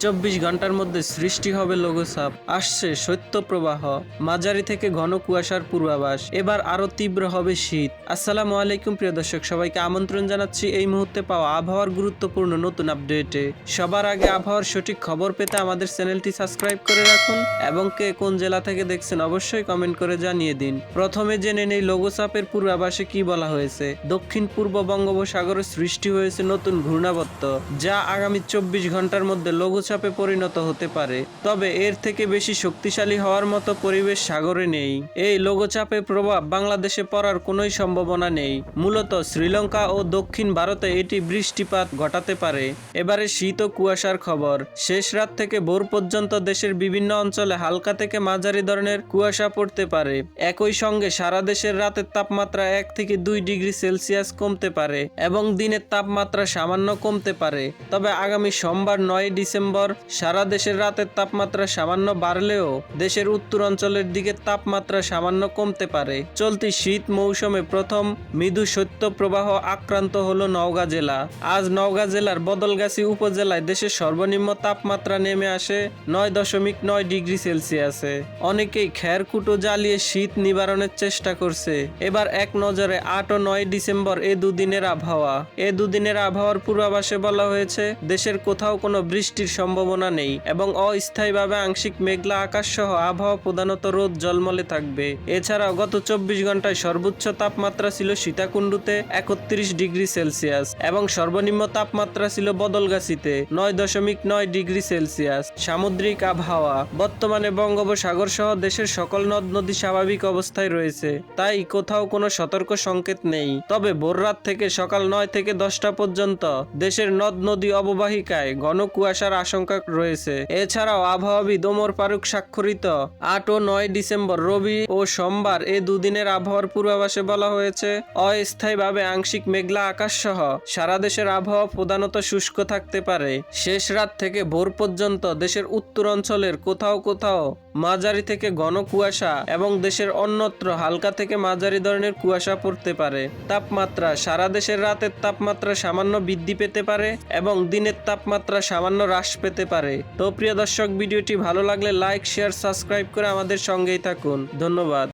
24 ঘন্টার মধ্যে সৃষ্টি হবে লঘুচাপ, আসছে শৈত্যপ্রবাহ, মাঝারি থেকে ঘন কুয়াশার পূর্বাভাস। এবার আরো তীব্র হবে শীত। আসসালামু আলাইকুম প্রিয় দর্শক, সবাইকে আমন্ত্রণ জানাচ্ছি এই মুহূর্তে পাওয়া আবহাওয়ার গুরুত্বপূর্ণ নতুন আপডেটে। সবার আগে আবহাওয়ার সঠিক খবর পেতে আমাদের চ্যানেলটি সাবস্ক্রাইব করে রাখুন এবং কে কোন জেলা থেকে দেখছেন অবশ্যই কমেন্ট করে জানিয়ে দিন। প্রথমে জেনে নেই লঘুচাপের পূর্বাভাসে কি বলা হয়েছে। দক্ষিণ পূর্ব বঙ্গোপসাগরে সৃষ্টি হয়েছে নতুন ঘূর্ণাবর্ত, যা আগামী 24 ঘন্টার মধ্যে লঘুচাপে পরিণত হতে পারে। তবে এর থেকে বেশি শক্তিশালী হওয়ার মতো পরিবেশ সাগরে নেই। এই লঘুচাপের প্রভাব বাংলাদেশে পড়ার কোনোই সম্ভাবনা নেই। মূলত শ্রীলঙ্কা ও দক্ষিণ ভারতে এটি বৃষ্টিপাত ঘটাতে পারে। এবারে শীত ও কুয়াশার খবর। শেষ রাত থেকে ভোর পর্যন্ত দেশের বিভিন্ন অঞ্চলে হালকা থেকে মাঝারি ধরনের কুয়াশা পড়তে পারে। একই সঙ্গে সারা দেশের রাতের তাপমাত্রা 1 থেকে 2 ডিগ্রি সেলসিয়াস কমতে পারে এবং দিনের তাপমাত্রা সামান্য কমতে পারে। তবে আগামী সোমবার 9 ডিসেম্বর সারা দেশের রাতের তাপমাত্রা সামান্য বাড়লেও দেশের উত্তর অঞ্চলের দিকে তাপমাত্রা সামান্য কমতে পারে। চলতি শীত মৌসুমে প্রথম মৃদু শৈত্যপ্রবাহ আক্রান্ত হলো নওগাঁ জেলা। আজ নওগাঁ জেলার বদলগাছি উপজেলায় দেশের সর্বনিম্ন তাপমাত্রা নেমে আসে 9.9 ডিগ্রি সেলসিয়াসে। অনেকেই খেরকুটো জ্বালিয়ে শীত নিবারণের চেষ্টা করছে। এবার এক নজরে 8 ও 9 ডিসেম্বর এ দুদিনের আবহাওয়া। দুদিনের আবহাওয়ার পূর্বাভাসে বলা হয়েছে দেশের কোথাও কোনো বৃষ্টির সম্ভাবনা নেই এবং অস্থায়ীভাবে আংশিক মেঘলা আকাশ সহ আবহাওয়া প্রধানত রোদ জলমলে থাকবে। এছাড়াও গত 24 ঘন্টায় সর্বোচ্চ তাপমাত্রা ছিল সীতাকুণ্ডুতে 31 ডিগ্রি সেলসিয়াস এবং সর্বনিম্ন তাপমাত্রা ছিল বদলগাছিতে 9.9 ডিগ্রি সেলসিয়াস। সামুদ্রিক আবহাওয়া। বর্তমানে বঙ্গোপসাগর সহ দেশের সকল নদ নদী স্বাভাবিক অবস্থায় রয়েছে, তাই কোথাও কোনো সতর্ক সংকেত নেই। তবে ভোররাত থেকে সকাল 9 থেকে 10টা পর্যন্ত দেশের নদ নদী অববাহিকায় ঘন কুয়াশার আশঙ্কা রয়েছে। এছাড়াও আবহাওয়াবিদ ওমর ফারুক স্বাক্ষরিত 8 ও 9 ডিসেম্বর রবি ও সোমবার দুদিনের আবহাওয়ার পূর্বাভাসে বলা হয়েছে অস্থায়ীভাবে আংশিক মেঘলা আকাশ সহ সারা দেশের আবহাওয়া প্রধানত শুষ্ক থাকতে পারে। শেষ রাত থেকে ভোর পর্যন্ত দেশের উত্তর অঞ্চলের কোথাও কোথাও মাঝারি থেকে ঘন কুয়াশা এবং দেশের অন্যত্র হালকা থেকে মাঝারি ধরনের কুয়াশা পড়তে পারে। তাপমাত্রা। সারা দেশের রাতের তাপমাত্রা সামান্য বৃদ্ধি পেতে পারে এবং দিনের তাপমাত্রা সামান্য হ্রাস পেতে পারে। তো প্রিয় দর্শক, ভিডিওটি ভালো লাগলে লাইক, শেয়ার, সাবস্ক্রাইব করে আমাদের সঙ্গেই থাকুন। ধন্যবাদ।